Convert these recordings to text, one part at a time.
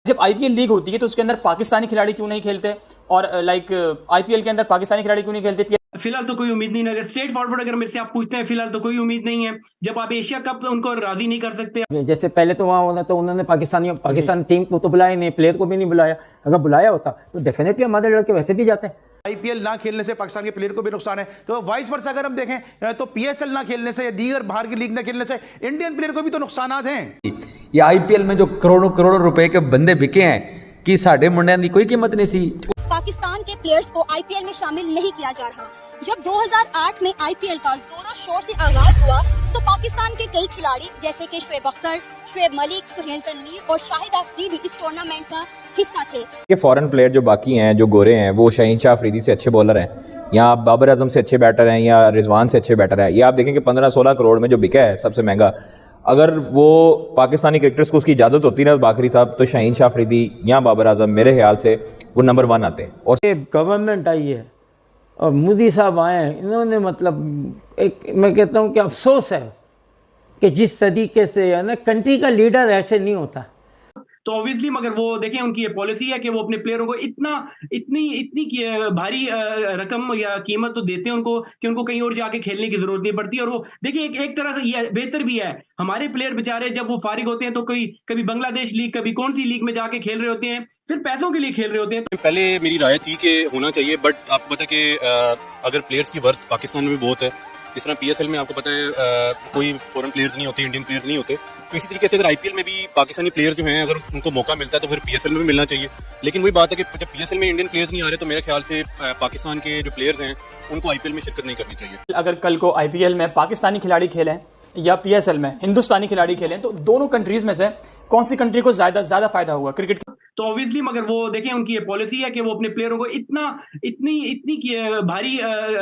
जब IPL league होती है तो उसके अंदर पाकिस्तानी खिलाड़ी क्यों नहीं खेलते और आईपीएल के अंदर पाकिस्तानी खिलाड़ी क्यों नहीं खेलते? फिलहाल तो कोई उम्मीद नहीं है। अगर स्ट्रेट फॉरवर्ड अगर मेरे से आप पूछते हैं, फिलहाल तो कोई उम्मीद नहीं है। जब आप एशिया कप उनको राजी नहीं कर सकते, जैसे पहले तो वहाँ होना तो उन्होंने पाकिस्तान टीम को तो बुलाया नहीं, प्लेयर को भी नहीं बुलाया। अगर बुलाया होता तो डेफिनेटली हमारे लड़के वैसे भी जाते हैं। आईपीएल ना खेलने से पाकिस्तान के प्लेयर को भी नुकसान है, तो वाइस वर्सा अगर हम देखें तो पीएसएल ना खेलने से या दीगर बाहर की लीग ना खेलने से इंडियन प्लेयर को भी तो नुकसान हैं। ये आईपीएल में जो करोड़ों करोड़ों रुपए के बंदे बिके हैं कि साढ़े मुंडियां की कोई कीमत नहीं सी। पाकिस्तान के प्लेयर्स को आईपीएल में शामिल नहीं किया जा रहा। जब 2008 में आईपीएल का जोरों शोर से आगाज हुआ तो पाकिस्तान के कई खिलाड़ी जैसे कि शुएब अख्तर, शुएब मलिक, सुहेल तनवीर और शाहिद अफरीदी इस टूर्नामेंट का हिस्सा थे। ये फॉरेन प्लेयर जो बाकी हैं, जो गोरे हैं, वो शाहीन शाह अफरीदी से अच्छे बॉलर हैं या बाबर आजम से अच्छे बैटर हैं या रिजवान से अच्छे बैटर हैं। ये आप देखें कि 15-16 करोड़ में जो बिका है सबसे महंगा, अगर वो पाकिस्तानी क्रिकेटर्स को उसकी इजाज़त होती ना बाकरी साहब, तो शाहीन शाह अफरीदी या बाबर आजम मेरे ख्याल से वो नंबर 1 आते। और गवर्नमेंट आई है और मोदी साहब आए हैं, इन्होंने मतलब एक मैं कहता हूँ कि अफसोस है कि जिस तरीके से है ना कंट्री का लीडर ऐसे नहीं होता। तो ऑब्वियसली मगर वो देखें उनकी ये पॉलिसी है कि वो अपने प्लेयरों को इतनी भारी रकम या कीमत तो देते हैं उनको कि उनको कहीं और जाके खेलने की जरूरत नहीं पड़ती। और वो देखिए एक तरह से ये बेहतर भी है। हमारे प्लेयर बेचारे जब वो फारिग होते हैं तो कभी बांग्लादेश लीग, कभी कौन सी लीग में जाके खेल रहे होते हैं, सिर्फ पैसों के लिए खेल रहे होते हैं। पहले मेरी राय थी कि होना चाहिए, बट आपको पता है कि अगर प्लेयर्स की वर्थ पाकिस्तान में भी बहुत है, जिस तरह पीएसएल में आपको पता है कोई फॉरेन प्लेयर्स नहीं होते, इंडियन प्लेयर्स नहीं होते, तो इसी तरीके से अगर आईपीएल में भी पाकिस्तानी प्लेयर्स जो हैं अगर उनको मौका मिलता है तो फिर पीएसएल में भी मिलना चाहिए। लेकिन वही बात है कि जब पीएसएल में इंडियन प्लेयर्स नहीं आ रहे तो मेरे ख्याल से पाकिस्तान के जो प्लेयर्स हैं उनको आईपीएल में शिरकत नहीं करनी चाहिए। अगर कल को आईपीएल में पाकिस्तानी खिलाड़ी खेलें या पीएसएल में हिंदुस्तानी खिलाड़ी खेलें तो दोनों कंट्रीज में से कौन सी कंट्री को ज्यादा फायदा होगा क्रिकेट? तो ऑब्वियसली मगर वो देखें उनकी ये पॉलिसी है कि वो अपने प्लेयरों को इतनी भारी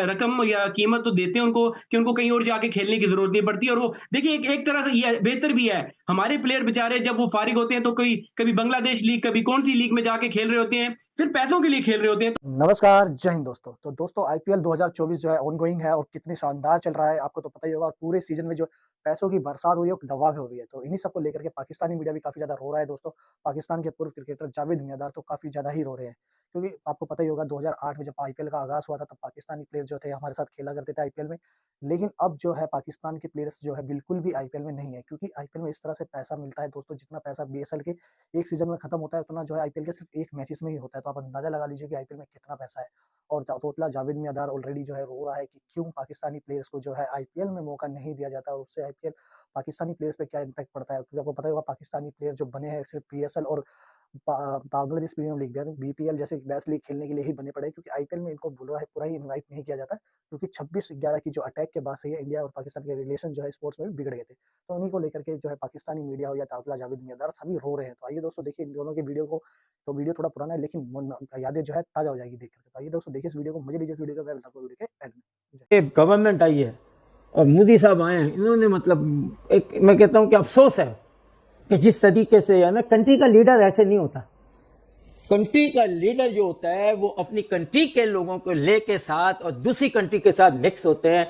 रकम या कीमत तो देते हैं उनको कि उनको कहीं और जाके खेलने की जरूरत नहीं पड़ती। और वो देखिए एक तरह से ये बेहतर भी है। हमारे प्लेयर बेचारे जब वो फारिग होते हैं तो कभी बांग्लादेश लीग, कभी कौन सी लीग में जाके खेल रहे होते हैं, सिर्फ पैसों के लिए खेल रहे होते हैं। नमस्कार, जय हिंद दोस्तों। तो दोस्तों आईपीएल 2024 जो है ऑनगोइंग है और कितनी शानदार चल रहा है आपको तो पता ही होगा। और पूरे सीजन में जो पैसों की बरसात हो रही है वो दवा हो रही है, तो इन्हीं सबको लेकर के पाकिस्तानी मीडिया भी काफी ज्यादा रो रहा है दोस्तों। पाकिस्तान के पूर्व क्रिकेटर जावेद मियांदार तो काफी ज्यादा ही रो रहे हैं, क्योंकि आपको पता ही होगा 2008 में जब आईपीएल का आगाज हुआ था तब पाकिस्तानी प्लेयर जो थे हमारे साथ खेला करते थे आईपीएल में। लेकिन अब जो है पाकिस्तान के प्लेयर्स जो है बिल्कुल भी आईपीएल में नहीं है, क्योंकि आईपीएल में इस तरह से पैसा मिलता है दोस्तों, जितना पैसा बीएसएल के एक सीजन में खत्म होता है उतना जो है आईपीएल के सिर्फ एक मैचेस में ही होता है। तो आप अंदाजा लगा लीजिए कि आईपीएल में कितना पैसा है। और तोतला जावेद मियांदार ऑलरेडी जो है रो रहा है कि क्यों पाकिस्तानी प्लेयर्स को जो है आईपीएल में मौका नहीं दिया जाता और उससे आईपीएल पाकिस्तानी प्लेयर्स पे क्या इम्पैक्ट पड़ता है। क्योंकि आपको पता होगा पाकिस्तानी प्लेयर जो बने हैं सिर्फ पीएसएल और बांग्लादेश प्रीमियर लीग बीपीएल जैसे बेस्ट लीग खेलने के लिए ही बने पड़े, क्योंकि आईपीएल में इनको पूरा ही इनवाइट नहीं किया जाता, क्योंकि 26/11 की जो अटैक के बाद से इंडिया और पाकिस्तान के रिलेशन जो है स्पोर्ट्स में भी बिगड़ गए थे। तो उन्हीं को लेकर के जो है पाकिस्तानी मीडिया हो या तोतला जावेद मियांदार सभी रो रहे हैं। तो आइए दोस्तों देखिए इन दोनों की वीडियो को। तो वीडियो थोड़ा पुराना है लेकिन यादें जो है ताजा हो जाएगी देख करके। तो आइए दोस्तों देखिए इस वीडियो को, मजे लीजिए इस वीडियो को, मैं बताता हूँ वीडियो के एंड में। गवर्नमेंट आई है और मोदी साहब आए हैं, इन्होंने मतलब एक मैं कहता हूँ कि अफसोस है कि जिस तरीके से है ना कंट्री का लीडर ऐसे नहीं होता। कंट्री का लीडर जो होता है वो अपनी कंट्री के लोगों को लेके साथ और दूसरी कंट्री के साथ मिक्स होते हैं,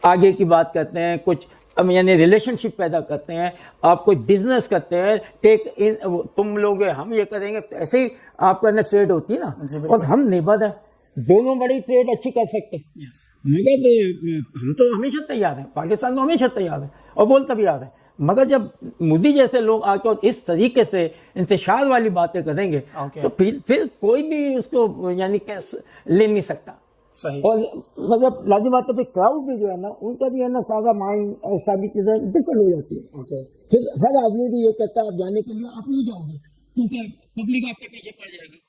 आगे की बात करते हैं, कुछ यानी रिलेशनशिप पैदा करते हैं, आप कोई बिजनेस करते हैं, टेक इन तुम लोग हम ये करेंगे, ऐसे ही आपका ना ट्रेड होती है ना। और हम निबद्ध है, दोनों बड़ी ट्रेड अच्छी कर सकते हैं। मगर हम तो हमेशा तैयार हैं, पाकिस्तान तो हमेशा तैयार है और बोलता भी आ रहा है। मगर जब मोदी जैसे लोग आकर इस तरीके से इनसे शार वाली बातें करेंगे तो फिर कोई भी उसको यानी कि ले नहीं सकता। सही। और मतलब लाजिम बात है क्राउड भी जो है ना उनका भी है ना सारा माइंड और सारी चीजें डिफरेंट हो जाती है। फिर हर आदमी भी ये कहता है आप जाने के लिए आप नहीं जाओगे क्योंकि पब्लिक आपके पीछे पड़ जाएगी।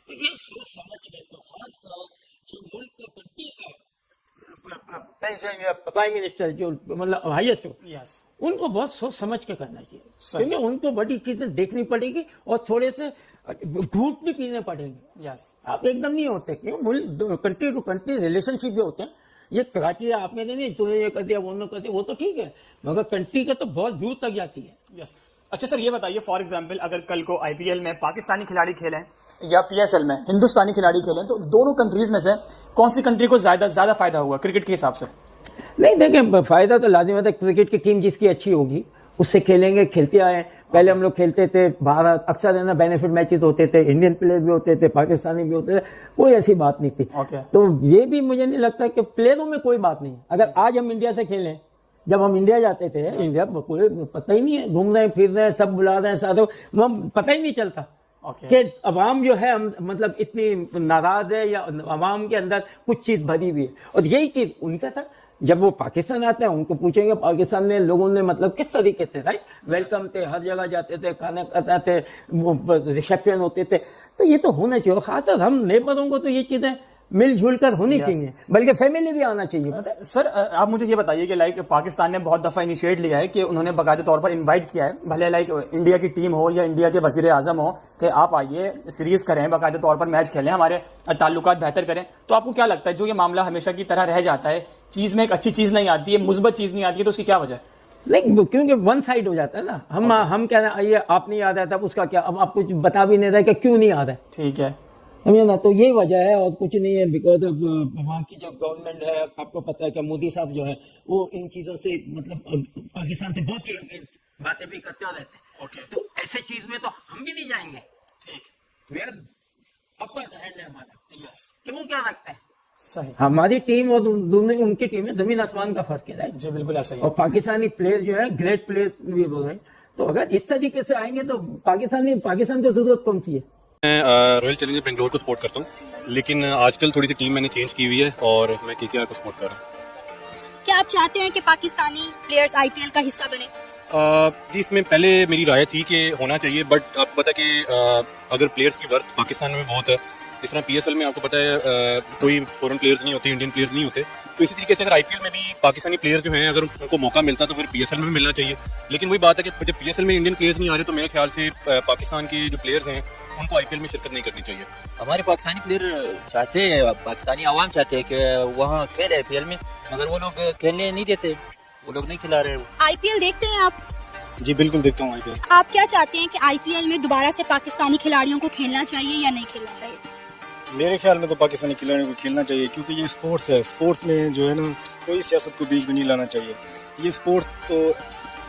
तो ये सोच समझ के तो खास जो मुल्क का कंट्री का प्राइम मिनिस्टर जो मतलब हाईएस्ट उनको बहुत सोच समझ के करना चाहिए, क्योंकि उनको बड़ी चीजें देखनी पड़ेगी और थोड़े से घूट भी पीने पड़ेंगे। आप एकदम नहीं होते, क्यों कंट्री टू कंट्री रिलेशनशिप जो होते हैं ये कराची आप में नहीं तूने ये कर दिया वो कर दिया वो तो ठीक है, मगर कंट्री का तो बहुत दूर तक जाती है। अच्छा सर ये बताइए फॉर एग्जाम्पल अगर कल को आईपीएल में पाकिस्तानी खिलाड़ी खेलें या पीएसएल में हिंदुस्तानी खिलाड़ी खेलें तो दोनों कंट्रीज में से कौन सी कंट्री को ज्यादा फायदा होगा क्रिकेट के हिसाब से? नहीं देखें फायदा तो लाजिम है, क्रिकेट की टीम जिसकी अच्छी होगी उससे खेलेंगे, खेलते आए पहले हम लोग खेलते थे भारत, अक्सर है ना बेनिफिट मैचेस होते थे, इंडियन प्लेयर भी होते थे, पाकिस्तानी भी होते थे, कोई ऐसी बात नहीं थी। ओके। तो ये भी मुझे नहीं लगता कि प्लेयरों में कोई बात नहीं। अगर आज हम इंडिया से खेलें, जब हम इंडिया जाते थे, इंडिया कोई पता ही नहीं है, घूम रहे हैं फिर रहे हैं, सब बुला रहे हैं साथ, पता ही नहीं चलता कि अवाम जो है हम मतलब इतनी नाराज है या अवाम के अंदर कुछ चीज भरी हुई है। और यही चीज उनका था, जब वो पाकिस्तान आते हैं उनको पूछेंगे पाकिस्तान में लोगों ने मतलब किस तरीके से राइट वेलकम थे, हर जगह जाते थे, खाना खाते थे, रिसेप्शन होते थे। तो ये तो होना चाहिए, खासकर हम नेबरों को तो ये चीजें मिलजुल कर होनी चाहिए, बल्कि फैमिली भी आना चाहिए। पता है सर, आप मुझे ये बताइए कि लाइक पाकिस्तान ने बहुत दफा इनिशिएट लिया है कि उन्होंने बाकायदे तौर पर इनवाइट किया है, भले लाइक इंडिया की टीम हो या इंडिया के वजीर आजम हो, कि आप आइए सीरीज करें, बाकायदे तौर पर मैच खेलें, हमारे ताल्लुकात बेहतर करें। तो आपको क्या लगता है जो ये मामला हमेशा की तरह रह जाता है, चीज में एक अच्छी चीज नहीं आती है, मुस्बत चीज नहीं आती है, तो उसकी क्या वजह है? नहीं, क्योंकि वन साइड हो जाता है ना। हम कह रहे हैं आइए, आप नहीं आ रहा था, उसका क्या, अब आप कुछ बता भी नहीं रहे कि क्यों नहीं आ रहा है। ठीक है, समझे ना, तो ये वजह है और कुछ नहीं है। बिकॉज ऑफ वहाँ की जो गवर्नमेंट है, आपको पता है कि मोदी साहब जो है वो इन चीजों से मतलब पाकिस्तान से बहुत ही बातें भी करते रहते हैं। ओके। तो ऐसे चीज में तो हम भी नहीं जाएंगे। ठीक, वे अपर हैंड है हमारा। यस, कि वो क्या रखते हैं, सही, हमारी टीम और दोनों उनकी टीम में जमीन आसमान का फर्क है। जी बिल्कुल ऐसा ही है। और पाकिस्तानी प्लेयर जो है ग्रेट प्लेयर भी बोल रहे हैं। तो अगर इस तरीके से आएंगे तो पाकिस्तान को जरूरत कौन सी है? मैं रॉयल चैलेंजर बेंगलोर को सपोर्ट करता हूँ, लेकिन आजकल थोड़ी सी टीम मैंने चेंज की हुई है और मैं केकेआर को सपोर्ट कर रहा हूँ। क्या आप चाहते हैं कि पाकिस्तानी प्लेयर्स आईपीएल का हिस्सा बने? जी, इसमें पहले मेरी राय थी कि होना चाहिए, बट आपको पता है कि अगर प्लेयर्स की वर्थ पाकिस्तान में बहुत है, जिस तरह पीएसएल में आपको पता है कोई फॉरेन प्लेयर्स नहीं होते, इंडियन प्लेयर्स नहीं होते, तो इसी तरीके से अगर आईपीएल में भी पाकिस्तानी प्लेयर्स जो हैं अगर उनको मौका मिलता तो फिर पीएसएल में भी मिलना चाहिए। लेकिन वही बात है कि जब पीएसएल में इंडियन प्लेयर्स नहीं आ रहे तो मेरे ख्याल से पाकिस्तान के जो प्लेयर्स हैं उनको आईपीएल में शिरकत नहीं करनी चाहिए। हमारे पाकिस्तानी प्लेयर चाहते हैं, पाकिस्तानी आवाम चाहते हैं कि वहाँ खेले आईपीएल में, मगर वो लोग खेलने नहीं देते, वो लोग नहीं खिला रहे। आईपीएल देखते हैं आप? जी बिल्कुल देखता हूँ आईपीएल। आप क्या चाहते हैं कि आईपीएल में दोबारा से पाकिस्तानी खिलाड़ियों को खेलना चाहिए या नहीं खेलना चाहिए? मेरे ख्याल में तो पाकिस्तानी खिलाड़ियों को खेलना चाहिए, क्योंकि ये स्पोर्ट्स है, स्पोर्ट्स में जो है ना कोई सियासत को बीच में नहीं लाना चाहिए। ये स्पोर्ट्स तो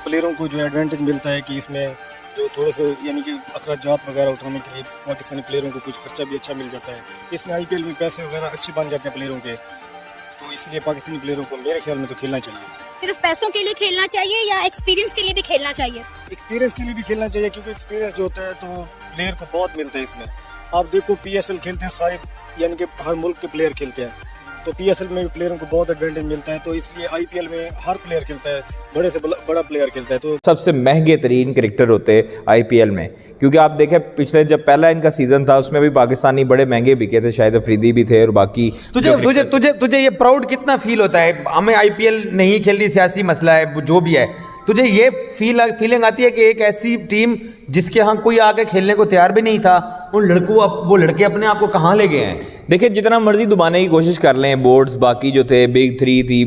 प्लेयरों को जो एडवांटेज मिलता है कि इसमें जो थोड़े से यानी कि अखराजात वगैरह उठाने के लिए पाकिस्तानी प्लेयरों को कुछ खर्चा भी अच्छा मिल जाता है। इसमें आईपीएल में पैसे वगैरह अच्छे बन जाते हैं प्लेयरों के, तो इसलिए पाकिस्तानी प्लेयरों को मेरे ख्याल में तो खेलना चाहिए। सिर्फ पैसों के लिए खेलना चाहिए या एक्सपीरियंस के लिए भी खेलना चाहिए? एक्सपीरियंस के लिए भी खेलना चाहिए, क्योंकि एक्सपीरियंस जो होता है तो प्लेयर को बहुत मिलता है इसमें। आप देखो पीएसएल खेलते हैं सारे, यानी कि हर मुल्क के प्लेयर खेलते हैं, तो पीएसएल में भी प्लेयरों को बहुत एडवांटेज मिलता है, तो इसलिए आईपीएल में हर प्लेयर खेलता है, बड़े से बड़ा प्लेयर खेलता है। तो सबसे महंगे तरीन क्रिकेटर होते आईपीएल में, क्योंकि आप देखें पिछले जब पहला इनका सीजन था उसमें भी पाकिस्तानी बड़े महंगे बिके थे, शायद अफरीदी भी थे और बाकी। तुझे ये प्राउड कितना फील होता है? हमें आईपीएल नहीं खेलनी, सियासी मसला है जो भी है, तुझे ये फीलिंग आती है कि एक ऐसी टीम जिसके यहाँ कोई आके खेलने को तैयार भी नहीं था, वो लड़के अपने आप को कहाँ ले गए हैं? देखिए, जितना मर्जी दबाने की कोशिश कर लें, बोर्ड्स बाकी जो थे, बिग थ्री थी,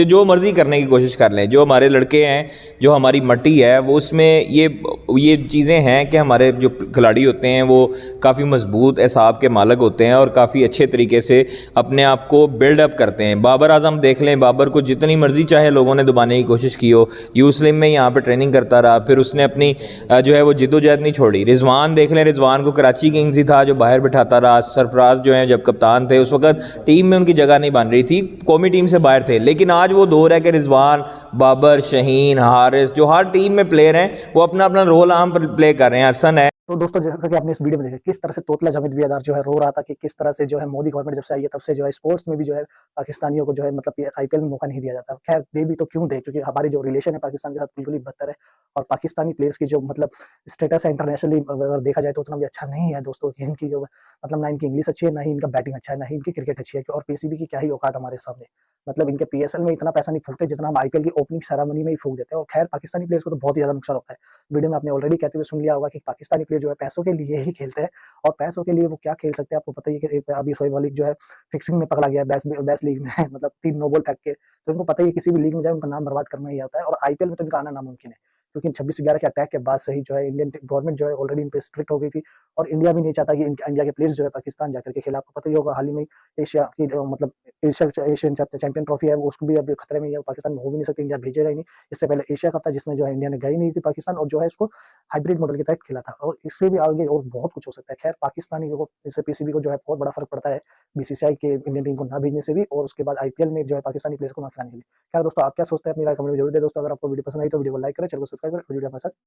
जो मर्जी करने की कोशिश कर लें, जो हमारे लड़के हैं, जो हमारी मट्टी है, वो उसमें ये चीज़ें हैं कि हमारे जो खिलाड़ी होते हैं वो काफ़ी मजबूत एसाब के मालिक होते हैं और काफ़ी अच्छे तरीके से अपने आप को बिल्डअप करते हैं। बाबर आजम देख लें, बाबर को जितनी मर्जी चाहे लोगों ने दबाने की कोशिश की हो, यूस्लिम में यहाँ पर ट्रेनिंग करता रहा, फिर उसने अपनी जो है वो जिद्दोजहद नहीं छोड़ी। रिजवान देख लें, रिजवान को कराची किंग्स ही था जो बाहर बिठाता रहा। सरफराज जो है जब कप्तान थे उस वक्त टीम में उनकी जगह नहीं बन रही थी, कौमी टीम से बाहर थे, लेकिन आज वो दौर है कि रिजवान, बाबर, शहीन, हारिस, जो हर टीम में प्लेयर हैं वो अपना अपना रोल आम पर प्ले कर रहे हैं। हसन है। तो दोस्तों, जैसा कि आपने इस वीडियो में देखा किस तरह से तोतला जावेद बियादार जो है रो रहा था कि किस तरह से जो है मोदी गवर्नमेंट जब से आई है तब से जो है स्पोर्ट्स में भी जो है पाकिस्तानियों को जो है मतलब आईपीएल में मौका नहीं दिया जाता। खैर दे भी तो क्यों दे, क्योंकि हमारी जो रिलेशन है पाकिस्तान के साथ बिल्कुल ही बदतर है और पाकिस्तानी प्लेयर्स की जो मतलब स्टेटस है इंटरनेशनली अगर देखा जाए तो उतना भी अच्छा नहीं है दोस्तों। इनकी जो मतलब ना इनकी इंग्लिश अच्छी है, ना ही इनका बैटिंग अच्छा है, ना ही इनकी क्रिकेट अच्छी है, और पीसीबी की क्या ही औकात हमारे सामने। मतलब इनके पीएसएल में इतना पैसा नहीं फूकते जितना हम आईपीएल की ओपनिंग सेरेमनी में ही फूक देते हैं। और खैर पाकिस्तानी प्लेयर्स को तो बहुत ही ज्यादा नुकसान होता है। वीडियो में आपने ऑलरेडी कहते हुए सुन लिया होगा कि पाकिस्तानी प्लेयर जो है पैसों के लिए ही खेलते हैं, और पैसों के लिए वो क्या खेल सकते हैं आपको पता ही है कि अभी शोएब मलिक जो है फिक्सिंग में पकड़ा गया है बेस्ट लीग में मतलब 3 नो बॉल फेंक के। तो इनको पता ही है किसी भी लीग में जाए उनका नाम बर्बाद करना ही आता है, और आईपीएल में तो इनका आना नामुमकिन है। क्योंकि 26/11 के अटैक के बाद से ही जो है इंडियन गवर्नमेंट जो है ऑलरेडी इन पे स्ट्रिक्ट हो गई थी और इंडिया भी नहीं चाहता कि इंडिया के प्लेयर्स जो है पाकिस्तान जाकर के खेले। आपको पता ही होगा हाल ही में एशिया की मतलब एशियन चैंपियन ट्रॉफी है, वो उसको भी अब खतरे में है, पाकिस्तान में हो भी नहीं सकती, इंडिया भेजेगा ही नहीं। इससे पहले एशिया कप था जिसमें जो है इंडिया ने गई नहीं थी पाकिस्तान, और जो है इसको हाइब्रिड मॉडल के तहत खेला था, और इससे भी आगे और बहुत कुछ हो सकता है। खैर पाकिस्तानी को, इससे पीसीबी को जो है बहुत बड़ा फर्क पड़ता है बीसीसीआई के इंडियन टीम को ना भेजने से भी, और उसके बाद आईपीएल में जो है पाकिस्तानी प्लेयर्स को ना खिलाने के लिए। खैर दोस्तों, आप क्या सोचते हैं अपनी राय कमेंट में जरूर दे दोस्तों। अगर आपको वीडियो पसंद आई तो वीडियो को लाइक करें, चैनल को सब्सक्राइब करें, वीडियो हमारे साथ